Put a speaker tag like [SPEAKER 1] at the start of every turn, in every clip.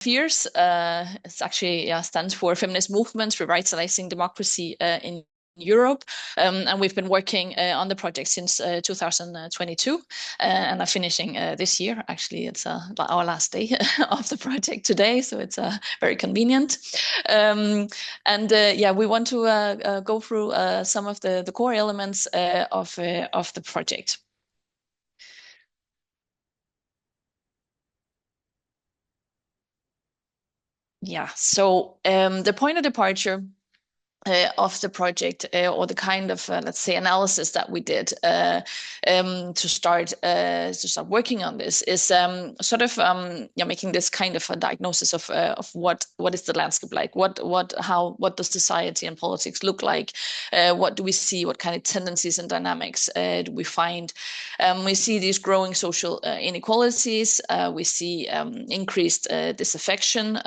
[SPEAKER 1] years. It's actually stands for Feminist Movements Revitalizing Democracy in Europe. And we've been working on the project since 2022 and are finishing this year. Actually, it's our last day of the project today, so it's very convenient. Yeah, we want to go through some of the core elements of the project. Yeah, so the point of departure of the project or the kind of let's say analysis that we did to start working on this is sort of yeah, making this kind of a diagnosis of what is the landscape like, what does society and politics look like, what do we see, what kind of tendencies and dynamics do we find. We see these growing social inequalities, we see increased disaffection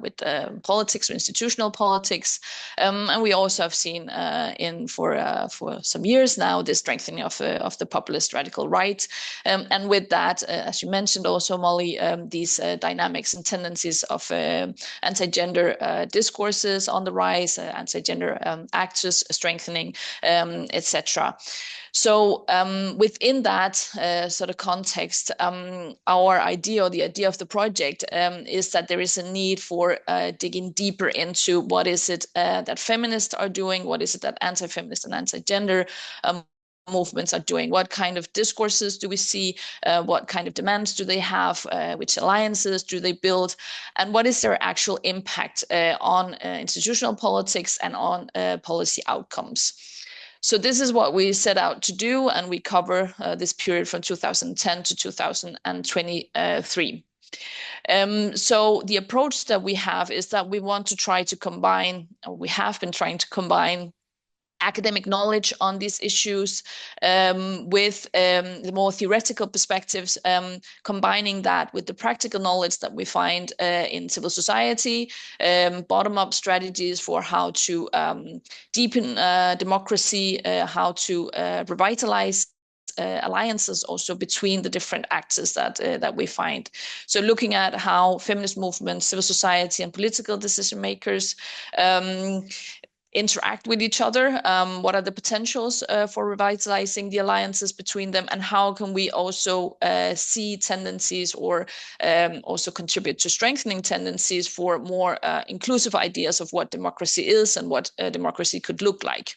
[SPEAKER 1] with politics or institutional politics, and we also have seen for some years now the strengthening of the populist radical right, and with that, as you mentioned also, Molly, these dynamics and tendencies of anti-gender discourses on the rise, anti-gender actors strengthening, etc. So within that sort of context, our idea, or the idea of the project, is that there is a need for digging deeper into what is it that feminists are doing, what is it that anti-feminist and anti-gender movements are doing, what kind of discourses do we see, what kind of demands do they have, which alliances do they build, and what is their actual impact on institutional politics and on policy outcomes. So this is what we set out to do, and we cover this period from 2010 to 2023. So the approach that we have is that we want to try to combine, or we have been trying to combine, academic knowledge on these issues with the more theoretical perspectives, combining that with the practical knowledge that we find in civil society, bottom-up strategies for how to deepen democracy, how to revitalize alliances also between the different actors that we find. So looking at how feminist movements, civil society, and political decision makers interact with each other, what are the potentials for revitalizing the alliances between them, and how can we also see tendencies or also contribute to strengthening tendencies for more inclusive ideas of what democracy is and what democracy could look like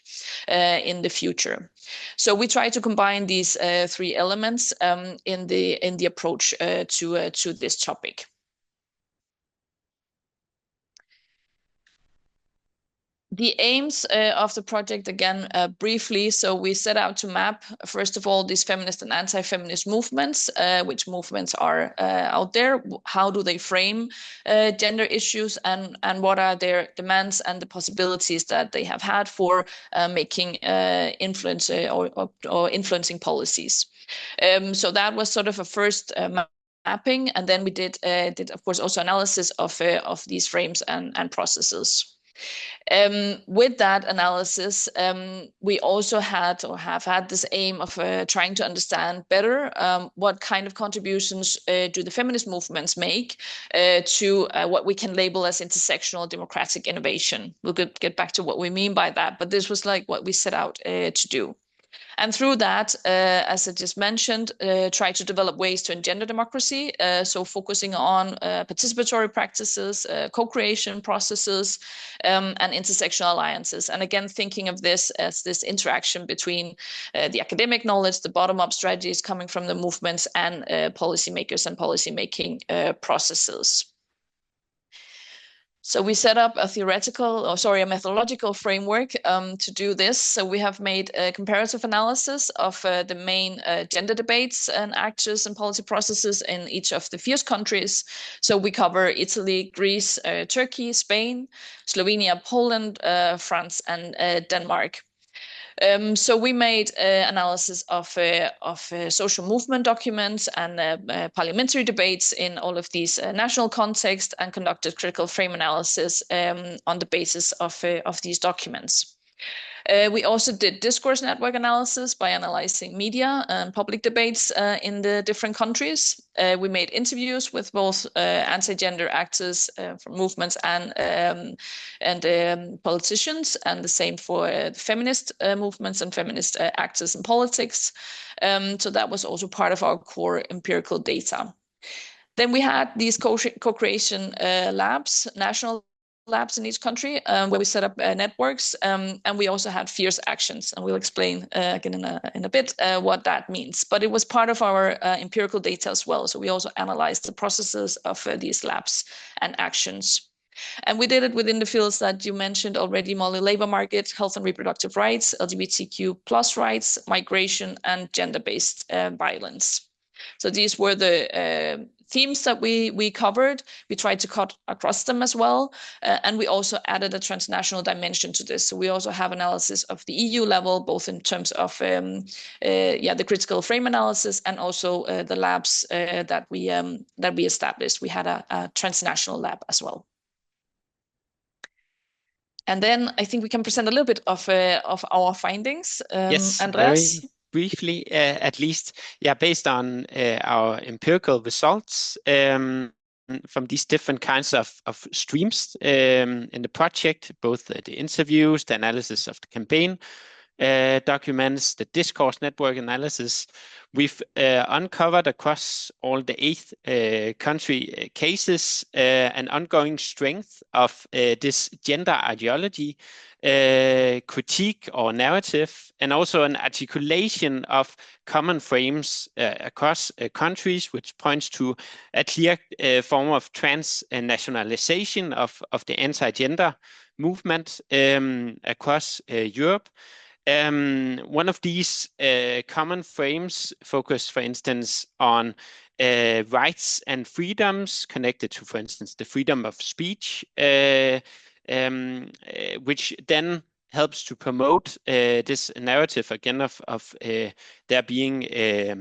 [SPEAKER 1] in the future. So we try to combine these three elements in the approach to this topic. The aims of the project, again, briefly. So we set out to map, first of all, these feminist and anti-feminist movements, which movements are out there, how do they frame gender issues, and what are their demands and the possibilities that they have had for making influence or influencing policies. So that was sort of a first mapping, and then we did of course also analysis of these frames and processes. With that analysis, we also had or have had this aim of trying to understand better what kind of contributions do the feminist movements make to what we can label as intersectional democratic innovation. We'll get back to what we mean by that, but this was like what we set out to do. And through that, as I just mentioned, try to develop ways to engender democracy. So focusing on participatory practices, co-creation processes, and intersectional alliances. And again, thinking of this as this interaction between the academic knowledge, the bottom-up strategies coming from the movements, and policymakers and policymaking processes. So we set up a a methodological framework to do this. So we have made a comparative analysis of the main gender debates and actors and policy processes in each of the fierce countries. So we cover Italy, Greece, Turkey, Spain, Slovenia, Poland, France, and Denmark. So we made analysis of social movement documents and parliamentary debates in all of these national contexts, and conducted critical frame analysis on the basis of these documents. We also did discourse network analysis by analyzing media and public debates in the different countries. We made interviews with both anti-gender actors from movements and politicians, and the same for the feminist movements and feminist actors in politics. So that was also part of our core empirical data. Then we had these co-creation labs, national labs in each country, where we set up networks, and we also had fierce actions, and we'll explain again in a bit what that means. But it was part of our empirical data as well, so we also analyzed the processes of these labs and actions. And we did it within the fields that you mentioned already, Molly: labor market, health and reproductive rights, LGBTQ plus rights, migration, and gender-based violence. So these were the themes that we covered. We tried to cut across them as well. And we also added a transnational dimension to this. So we also have analysis of the EU level, both in terms of the critical frame analysis and also the labs that we established. We had a transnational lab as well. And then I think we can present a little bit of our findings.
[SPEAKER 2] Yes,
[SPEAKER 1] Andreas?
[SPEAKER 2] very briefly, at least, yeah, based on our empirical results from these different kinds of streams in the project, both the interviews, the analysis of the campaign documents, the discourse network analysis. We've uncovered across all the 8 country cases an ongoing strength of this gender ideology, critique or narrative, and also an articulation of common frames across countries, which points to a clear form of transnationalization of the anti-gender movement across Europe. One of these common frames focus, for instance, on rights and freedoms connected to, for instance, the freedom of speech, which then helps to promote this narrative again of there being a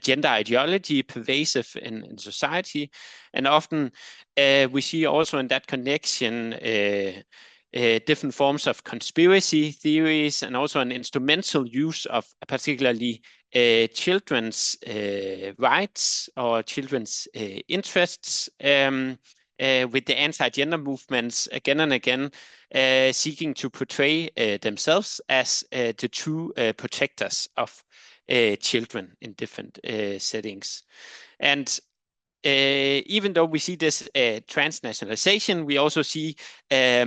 [SPEAKER 2] gender ideology pervasive in society. And often we see also in that connection different forms of conspiracy theories, and also an instrumental use of particularly children's rights or children's interests, with the anti-gender movements again and again seeking to portray themselves as the true protectors of children in different settings. And even though we see this transnationalization, we also see a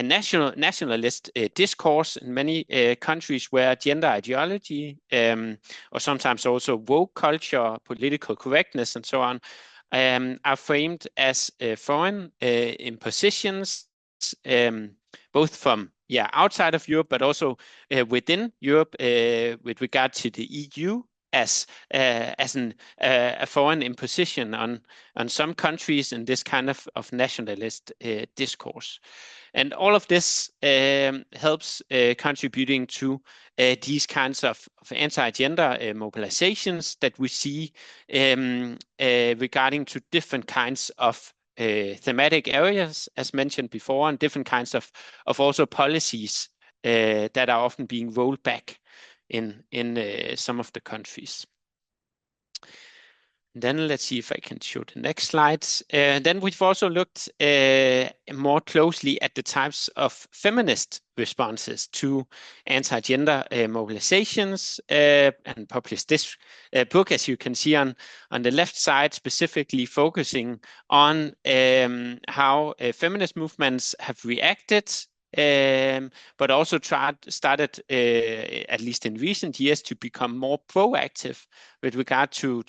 [SPEAKER 2] nationalist discourse in many countries where gender ideology, or sometimes also woke culture, political correctness, and so on, are framed as foreign impositions, both from outside of Europe, but also within Europe with regard to the EU, as a foreign imposition on some countries in this kind of nationalist discourse. And all of this helps contributing to these kinds of anti-gender mobilizations that we see regarding to different kinds of thematic areas, as mentioned before, and different kinds of also policies that are often being rolled back in some of the countries. Then let's see if I can show the next slides. Then we've also looked more closely at the types of feminist responses to anti-gender mobilizations, and published this book, as you can see on the left side, specifically focusing on how feminist movements have reacted, but also started, at least in recent years, to become more proactive with regard to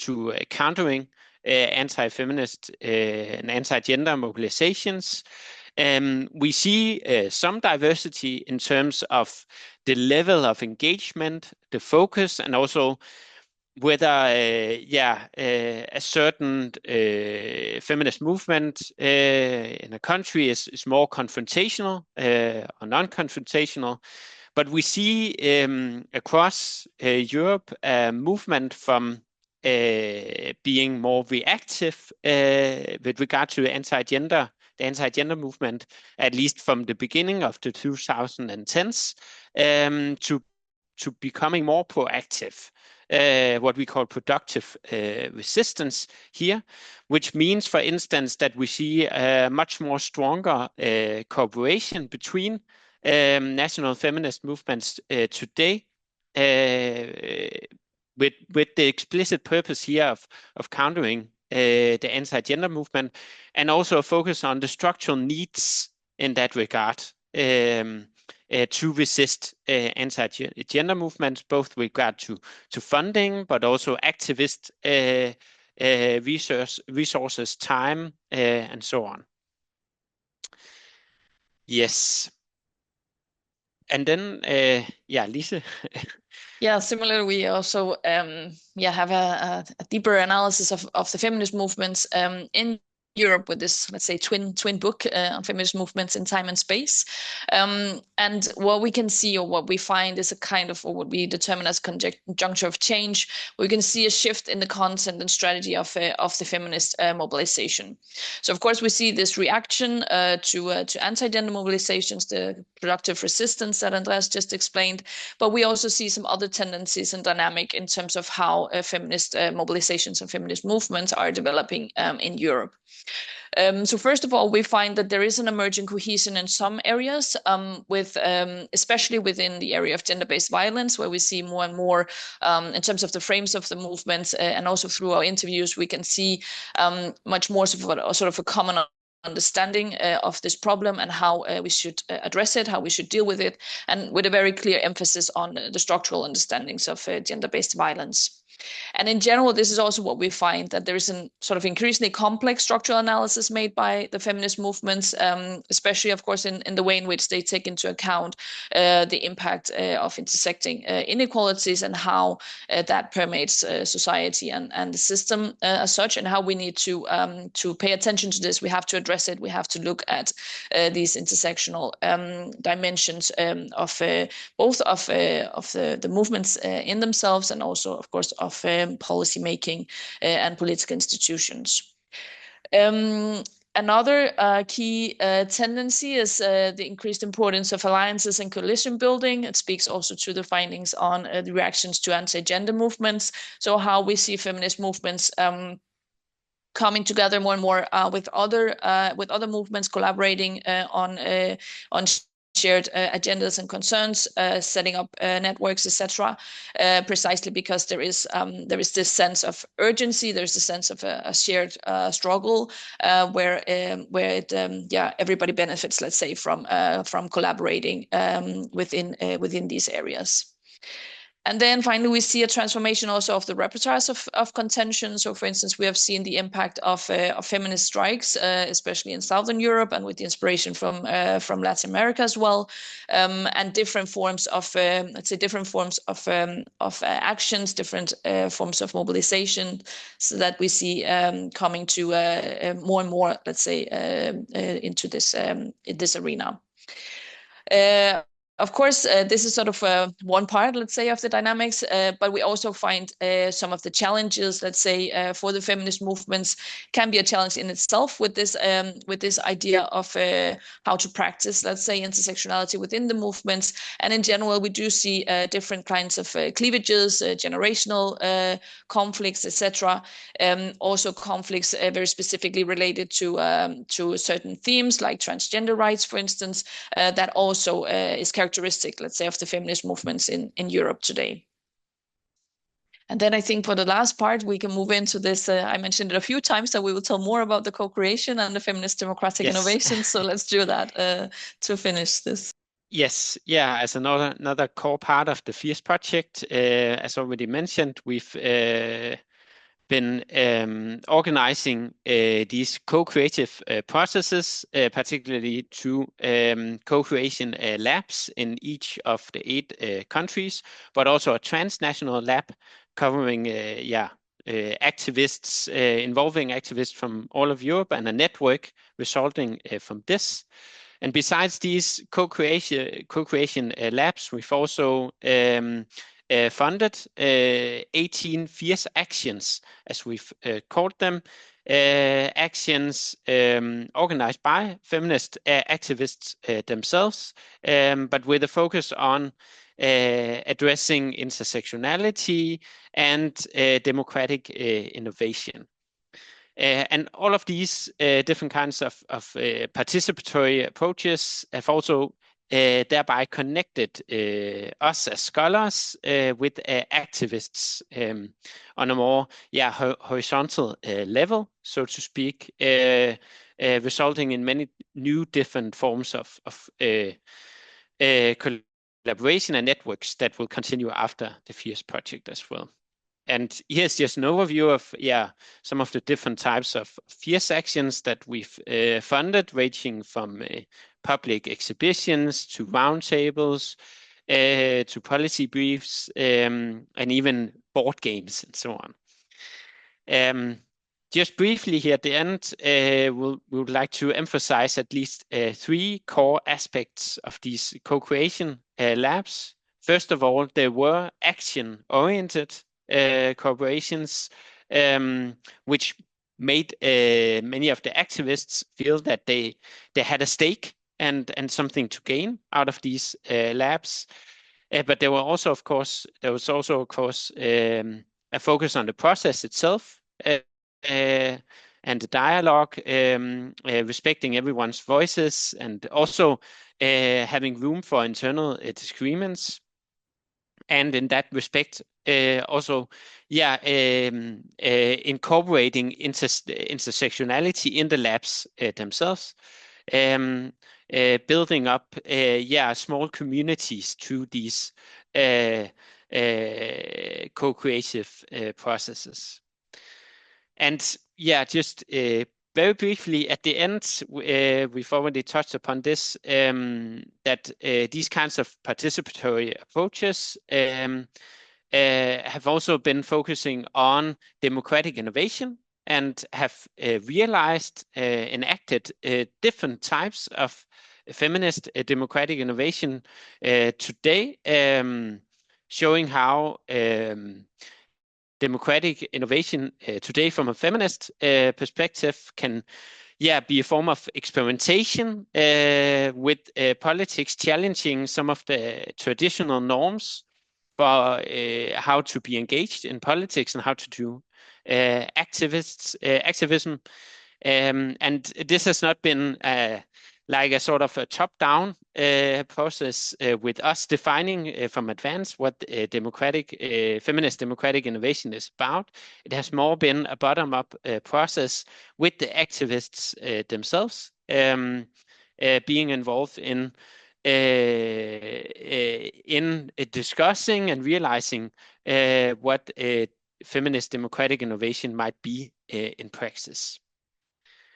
[SPEAKER 2] countering anti-feminist and anti-gender mobilizations. We see some diversity in terms of the level of engagement, the focus, and also whether a certain feminist movement in a country is more confrontational or non-confrontational. But we see across Europe a movement from being more reactive with regard to anti-gender the anti-gender movement, at least from the beginning of the 2010s, to becoming more proactive. What we call productive resistance here, which means, for instance, that we see much more stronger cooperation between national feminist movements today, with the explicit purpose here of countering the anti-gender movement, and also a focus on the structural needs in that regard. To resist anti-gender movements, both with regard to funding, but also activist resources, time, and so on. Yes. And then, Lise.
[SPEAKER 1] Yeah, similarly, we also have a deeper analysis of the feminist movements in Europe with this, let's say, twin book on feminist movements in time and space. And what we can see, or what we find, is a kind of, or what we determine as conjuncture of change. We can see a shift in the content and strategy of the feminist mobilization. So of course we see this reaction to anti-gender mobilizations, the productive resistance that Andreas just explained, but we also see some other tendencies and dynamic in terms of how feminist mobilizations and feminist movements are developing in Europe. So first of all, we find that there is an emerging cohesion in some areas, especially within the area of gender-based violence, where we see more and more in terms of the frames of the movements, and also through our interviews, we can see much more sort of a common understanding of this problem and how we should address it, how we should deal with it, and with a very clear emphasis on the structural understandings of gender-based violence. And in general, this is also what we find, that there is a sort of increasingly complex structural analysis made by the feminist movements, especially, of course, in the way in which they take into account the impact of intersecting inequalities and how that permeates society and the system as such, and how we need to pay attention to this. We have to address it. We have to look at these intersectional dimensions of both of the movements in themselves, and also, of course, of policy making and political institutions. Another key tendency is the increased importance of alliances and coalition building. It speaks also to the findings on the reactions to anti-gender movements. So how we see feminist movements coming together more and more with other movements, collaborating on shared agendas and concerns, setting up networks, etc. Precisely because there is this sense of urgency. There's a sense of a shared struggle where everybody benefits, let's say, from collaborating within these areas. And then finally, we see a transformation also of the repertoires of contention. So, for instance, we have seen the impact of feminist strikes, especially in Southern Europe, and with the inspiration from Latin America as well, and different forms of, let's say, different forms of actions, different forms of mobilization, so that we see coming to more and more, let's say, into this arena. Of course, this is sort of one part, let's say, of the dynamics, but we also find some of the challenges, let's say, for the feminist movements can be a challenge in itself with this idea of how to practice, let's say, intersectionality within the movements. And in general, we do see different kinds of cleavages, generational conflicts, etc. Also conflicts very specifically related to certain themes like transgender rights, for instance, that also is characteristic, let's say, of the feminist movements in Europe today. And then I think for the last part, we can move into this. I mentioned it a few times that we will tell more about the co-creation and the feminist democratic innovation. So let's do that to finish this.
[SPEAKER 2] Yes, yeah, as another core part of the FIRST project, as already mentioned, we've been organizing these co-creative processes, particularly through co-creation labs in each of the 8 countries, but also a transnational lab covering activists, involving activists from all of Europe, and a network resulting from this. And besides these co-creation labs, we've also funded 18 fierce actions, as we've called them, actions organized by feminist activists themselves, but with a focus on addressing intersectionality and democratic innovation. And all of these different kinds of participatory approaches have also thereby connected us as scholars with activists on a more horizontal level, so to speak, resulting in many new different forms of collaboration and networks that will continue after the FIRST project as well. And here's just an overview of some of the different types of FIRST actions that we've funded, ranging from public exhibitions to roundtables to policy briefs and even board games and so on. Just briefly here at the end, we would like to emphasize at least 3 core aspects of these co-creation labs. First of all, they were action-oriented corporations, which made many of the activists feel that they had a stake and something to gain out of these labs. But there was also, of course, a focus on the process itself and the dialogue, respecting everyone's voices, and also having room for internal disagreements. And in that respect, also, incorporating intersectionality in the labs themselves, building up, small communities through these co-creative processes. And just very briefly at the end, we've already touched upon this, that these kinds of participatory approaches have also been focusing on democratic innovation and have realized, enacted different types of feminist democratic innovation today, showing how democratic innovation today from a feminist perspective can be a form of experimentation with politics, challenging some of the traditional norms for how to be engaged in politics and how to do activism. And this has not been like a sort of a top-down process with us defining from advance what feminist democratic innovation is about. It has more been a bottom-up process with the activists themselves being involved in discussing and realizing what feminist democratic innovation might be in practice.